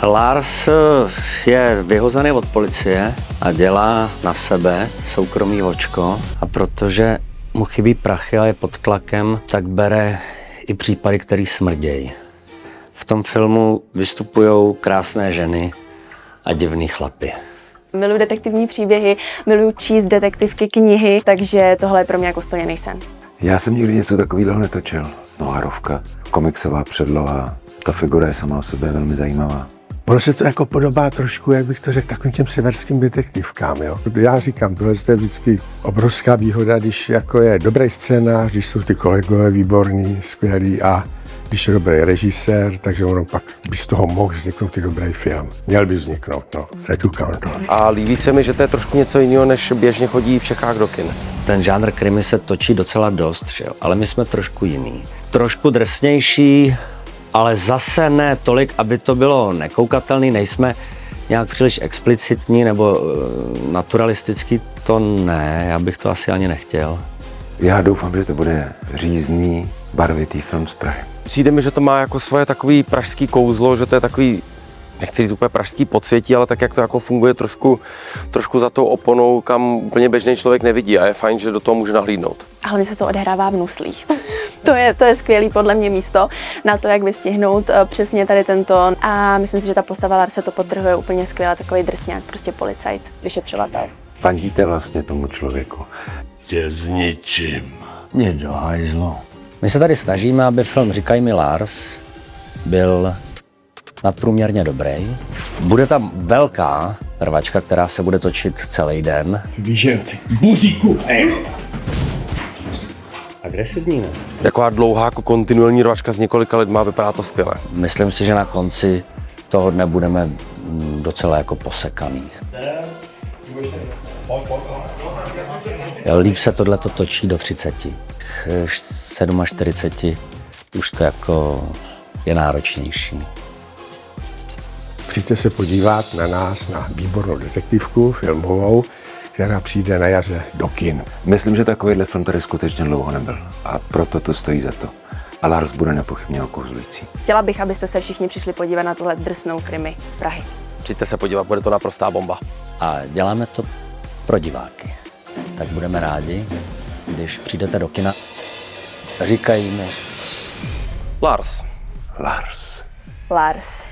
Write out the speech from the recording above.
Lars je vyhozený od policie a dělá na sebe soukromý vočko a protože mu chybí prachy a je pod tlakem, tak bere i případy, které smrdějí. V tom filmu vystupují krásné ženy a divný chlapy. Miluji detektivní příběhy, miluji číst detektivky, knihy, takže tohle je pro mě jako splněný sen. Já jsem nikdy něco takového netočil. Noárovka, komiksová předloha, ta figura je sama o sobě velmi zajímavá. Ono se to jako podobá trošku, jak bych to řekl, takovým těm severským detektivkám, jo. Já říkám, tohle je vždycky obrovská výhoda, když jako je dobrý scénář, když jsou ty kolegové výborní, skvělí a když je dobrý režisér, takže ono pak by z toho mohl vzniknout i dobrý film. Měl by vzniknout, no. Koukám to. A líbí se mi, že to je trošku něco jiného, než běžně chodí v Čechách do kin. Ten žánr krimi se točí docela dost, že jo? Ale my jsme trošku jiný. Trošku drsnější, ale zase ne tolik, aby to bylo nekoukatelný, nejsme nějak příliš explicitní nebo naturalistický, to ne, já bych to asi ani nechtěl. Já doufám, že to bude řízný, barvitý film z Prahy. Přijde mi, že to má jako svoje takový pražský kouzlo, že to je takový, nechci říct úplně pražský podsvětí, ale tak, jak to jako funguje trošku za tou oponou, kam úplně běžný člověk nevidí a je fajn, že do toho může nahlídnout. A hlavně se to odehrává v Nuslích. to je skvělý podle mě místo na to, jak vystihnout přesně tady ten tón. A myslím si, že ta postava Larse to podtrhuje úplně skvěle, takový drsňák, prostě policajt, vyšetřovatel. Fandíte vlastně tomu člověku. Tě zničím. Mě do hajzlu. My se tady snažíme, aby film Říkaj mi Lars byl nadprůměrně dobrý. Bude tam velká rvačka, která se bude točit celý den. Víš, že jo, ty buzíku, Agresivní, ne? Taková dlouhá, jako kontinuální rvačka s několika lidma, vypadá to skvěle. Myslím si, že na konci toho dne budeme docela jako posekaný. Líp se tohleto točí do 30. K 47 už to jako je náročnější. Přijďte se podívat na nás, na výbornou detektivku filmovou, která přijde na jaře do kin. Myslím, že takovýhle film tady skutečně dlouho nebyl a proto to stojí za to. A Lars bude nepochybně okouzlující. Chtěla bych, abyste se všichni přišli podívat na tuhle drsnou krimi z Prahy. Přijďte se podívat, bude to naprostá bomba. A děláme to pro diváky. Tak budeme rádi, když přijdete do kina. Říkají mi Lars. Lars. Lars.